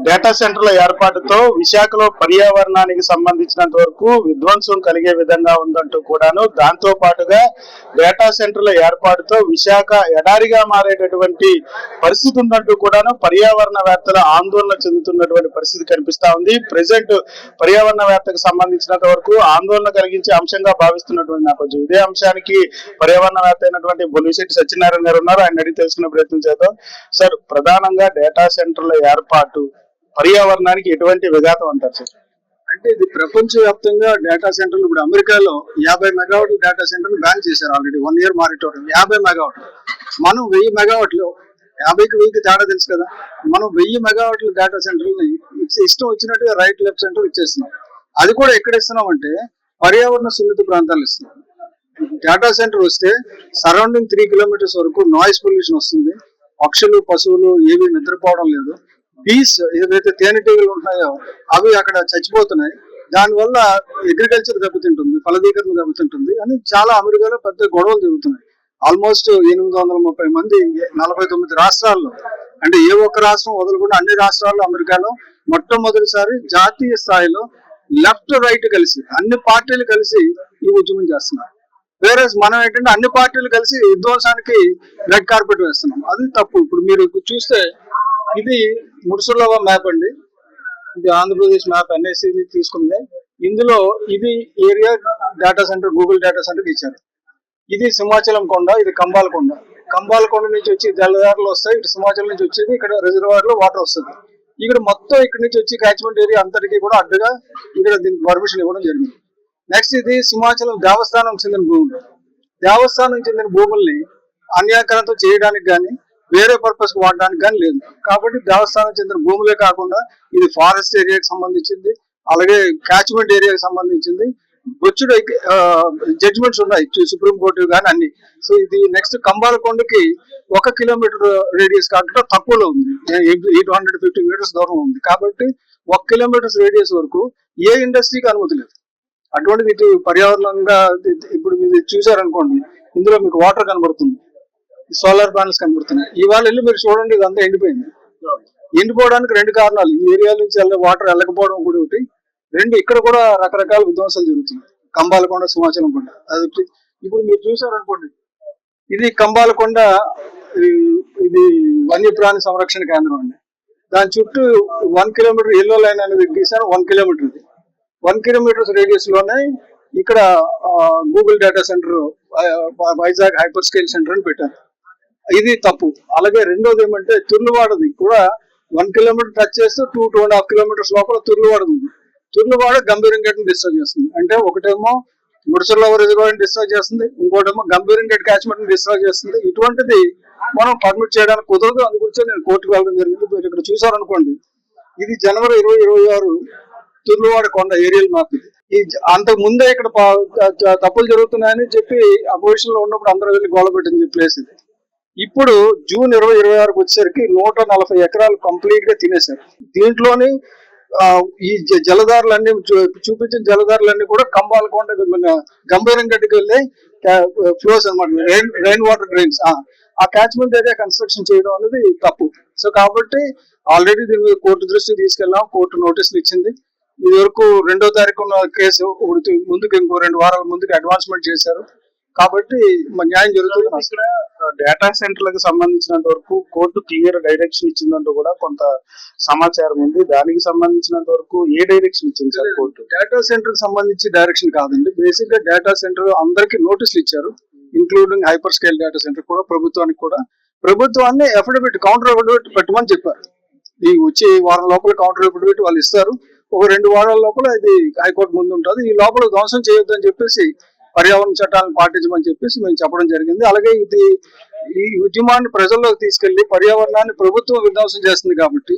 Data సెంటర్ల ఏర్పాటుతో విశాఖలో పర్యావరణానికి సంబంధించినంత వరకు విధ్వంసం కలిగే విధంగా ఉందంటూ కూడాను, దాంతో పాటుగా డేటా సెంటర్ల ఏర్పాటుతో విశాఖ ఎడారిగా మారేటటువంటి పరిస్థితి ఉందంటూ కూడాను పర్యావరణవేత్తల ఆందోళన చెందుతున్నటువంటి పరిస్థితి కనిపిస్తా ఉంది. ప్రెసెంట్ పర్యావరణవేత్తకు సంబంధించినంత వరకు ఆందోళన కలిగించే అంశంగా భావిస్తున్నటువంటి నేపథ్యం. ఇదే అంశానికి పర్యావరణవేత్త అయినటువంటి బొలిశెట్టి సత్యనారాయణ గారు ఉన్నారు. ఆయన అడిగి తెలుసుకునే ప్రయత్నం చేద్దాం. సార్, ప్రధానంగా డేటా సెంటర్ల ఏర్పాటు పర్యావరణానికి ఎటువంటి విఘాతం అంటారు సార్? అంటే ఇది ప్రపంచవ్యాప్తంగా డేటా సెంటర్లు ఇప్పుడు అమెరికాలో 50 మెగావాట్ల డేటా సెంటర్ బ్యాన్ చేశారు ఆల్రెడీ 1 year మారిటోరియం. 50 మెగావాట్లు. మనం 1000 మెగావాట్లు, 50కి 1000కి తేడా తెలుసు కదా. మనం 1000 మెగావాట్ల డేటా సెంటర్ని ఇష్టం వచ్చినట్టుగా రైట్ లెఫ్ట్ సెంటర్ ఇచ్చేస్తున్నాం. అది కూడా ఎక్కడ ఇస్తున్నాం అంటే పర్యావరణ సున్నిత ప్రాంతాలు ఇస్తున్నాం. డేటా సెంటర్ వస్తే సరౌండింగ్ 3 kilometers వరకు నాయిస్ పొల్యూషన్ వస్తుంది. పక్షులు పశువులు ఏవి నిద్రపోవడం లేదు. బీస్ ఏదైతే తేనెటీగలు ఉంటాయో అవి అక్కడ చచ్చిపోతున్నాయి. దానివల్ల అగ్రికల్చర్ దెబ్బతింటుంది, ఫలదీకరణ దెబ్బతింటుంది అని చాలా అమెరికాలో పెద్ద గొడవలు జరుగుతున్నాయి. ఆల్మోస్ట్ 830 మంది 49 రాష్ట్రాల్లో, అంటే ఏ ఒక్క రాష్ట్రం వదలకుండా అన్ని రాష్ట్రాల్లో అమెరికాలో మొట్టమొదటిసారి జాతీయ స్థాయిలో లెఫ్ట్ రైట్ కలిసి అన్ని పార్టీలు కలిసి ఈ ఉద్యమం చేస్తున్నారు. వేరే మనం ఏంటంటే అన్ని పార్టీలు కలిసి విధ్వంసానికి రెడ్ కార్పెట్ వేస్తున్నాం. అది తప్పు. ఇప్పుడు మీరు చూస్తే ఇది ముడుసులవ మ్యాప్ అండి. ఇది ఆంధ్రప్రదేశ్ మ్యాప్ ఎన్ఎస్సి తీసుకుంది. ఇందులో ఇది area data centre, Google data centre ఇచ్చారు. ఇది సింహాచలం కొండ, ఇది కంబాలకొండ. కంబాలకొండ నుంచి వచ్చి జలధారలు వస్తాయి. ఇటు సింహాచలం నుంచి వచ్చేది ఇక్కడ రిజర్వాయర్ లో వాటర్ వస్తుంది. ఇక్కడ మొత్తం ఇక్కడ నుంచి వచ్చి క్యాచ్మెంట్ ఏరియా అంతటికీ కూడా అడ్డుగా ఇక్కడ దీనికి పర్మిషన్ ఇవ్వడం జరిగింది. నెక్స్ట్ ఇది సింహాచలం దేవస్థానం చెందిన భూములు. దేవస్థానం చెందిన భూముల్ని అన్యాకరణతో చేయడానికి కానీ వేరే పర్పస్ కి వాడడానికి కానీ లేదు. కాబట్టి దేవస్థానం చెందిన భూములే కాకుండా ఇది ఫారెస్ట్ ఏరియాకి సంబంధించింది, అలాగే క్యాచ్మెంట్ ఏరియాకి సంబంధించింది. బొచ్చుడు జడ్జిమెంట్స్ ఉన్నాయి సుప్రీంకోర్టు కానీ అన్ని. సో ఇది నెక్స్ట్ కంబాలకొండకి 1 kilometer రేడియస్ కాకుండా తక్కువలో ఉంది, 850 meters దూరం ఉంది. కాబట్టి 1 kilometer రేడియస్ వరకు ఏ ఇండస్ట్రీకి అనుమతి లేదు. అటువంటిది ఇటు పర్యావరణంగా ఇప్పుడు మీరు చూసారనుకోండి, ఇందులో మీకు వాటర్ కనబడుతుంది, సోలార్ ప్యానల్స్ కనబడుతున్నాయి. ఇవాళ వెళ్ళి మీరు చూడండి, ఇదంతా ఎండిపోయింది. ఎండిపోవడానికి 2 కారణాలు. ఈ ఏరియా నుంచి వాటర్ వెళ్ళకపోవడం కూడా ఒకటి, 2 ఇక్కడ కూడా రకరకాల విధ్వంసాలు జరుగుతున్నాయి. కంబాలకొండ, సింహాచలం కొండ అది. ఇప్పుడు మీరు చూసారనుకోండి, ఇది కంబాలకొండ, ఇది వన్యప్రాణి సంరక్షణ కేంద్రం అండి. దాని చుట్టూ 1 kilometer ఎల్లో లైన్ అనేది గీసాను. 1 kilometer ఇది 1 kilometers రేడియస్ లోనే ఇక్కడ Google data centre, Vizag hyper scale centre అని పెట్టారు. ఇది తప్పు. అలాగే రెండోది ఏమంటే తుర్లువాడది కూడా 1 kilometer టచ్ చేస్తూ 2.5 kilometers లోపల తుర్లువాడది ఉంది. తుర్లువాడ గంభీరంగేట్ని డిస్టర్బ్ చేస్తుంది. అంటే ఒకటేమో ముడుసర్లవ రిజర్వాయర్ డిస్టర్బ్ చేస్తుంది, ఇంకోటేమో గంభీరంగేట్ క్యాచ్మెంట్ డిస్టర్బ్ చేస్తుంది. ఇటువంటిది మనం పర్మిట్ చేయడానికి కుదరదు. అందుగురించి నేను కోర్టుకు వెళ్ళడం జరిగింది. మీరు ఇక్కడ చూసారనుకోండి, ఇది January 2026 తుర్లువాడ కొండ ఏరియల్ మ్యాప్. ఇది అంతకు ముందే ఇక్కడ తప్పులు జరుగుతున్నాయని చెప్పి అపోజిషన్ లో ఉన్నప్పుడు అందరూ వెళ్ళి గోల పెట్టని ప్లేస్ ఇది. ఇప్పుడు June 2026 వచ్చేసరికి 140 ఎకరాలు కంప్లీట్ గా తినేశారు. దీంట్లోని ఈ జలధారులన్నీ చూపించిన జలధారులన్నీ కూడా కంబాలకొండ, గంభీరంగడ్డికి వెళ్ళే ఫ్లోస్ అనమాట, రెయిన్ వాటర్ డ్రైన్స్. ఆ క్యాచ్మెంట్ ఏరియా కన్స్ట్రక్షన్ చేయడం అనేది తప్పు. సో కాబట్టి ఆల్రెడీ దీని మీద కోర్టు దృష్టికి తీసుకెళ్ళాం. కోర్టు నోటీసులు ఇచ్చింది. ఇది వరకు 2వ తారీఖు ఉన్న కేసు ముందుకు ఇంకో 2 వారాల ముందుకు అడ్వాన్స్మెంట్ చేశారు. కాబట్టి న్యాయం జరుగుతుంది. ఇక్కడ డేటా సెంటర్లకు సంబంధించినంత వరకు కోర్టు క్లియర్ డైరెక్షన్ ఇచ్చిందంటూ కూడా కొంత సమాచారం ఉంది. దానికి సంబంధించినంత వరకు ఏ డైరెక్షన్ ఇచ్చింది సార్ కోర్టు? డేటా సెంటర్ కి సంబంధించి డైరెక్షన్ కాదండి. బేసిక్ గా డేటా సెంటర్ అందరికి నోటీసులు ఇచ్చారు, including hyper scale data centre కూడా. ప్రభుత్వానికి కూడా, ప్రభుత్వాన్ని అఫిడవిట్, కౌంటర్ అఫిడవిట్ పెట్టమని చెప్పారు. ఈ వచ్చే వారం లోపల కౌంటర్ అఫిడవిట్ వాళ్ళు ఇస్తారు. ఒక 2 వారాల లోపల ఇది హైకోర్టు ముందు ఉంటుంది. ఈ లోపల ధ్వంసం చేయొద్దని చెప్పేసి పర్యావరణ చట్టాలను పాటించమని చెప్పేసి మేము చెప్పడం జరిగింది. అలాగే ఈ ఉద్యమాన్ని ప్రజల్లోకి తీసుకెళ్లి పర్యావరణాన్ని ప్రభుత్వం విధ్వంసం చేస్తుంది కాబట్టి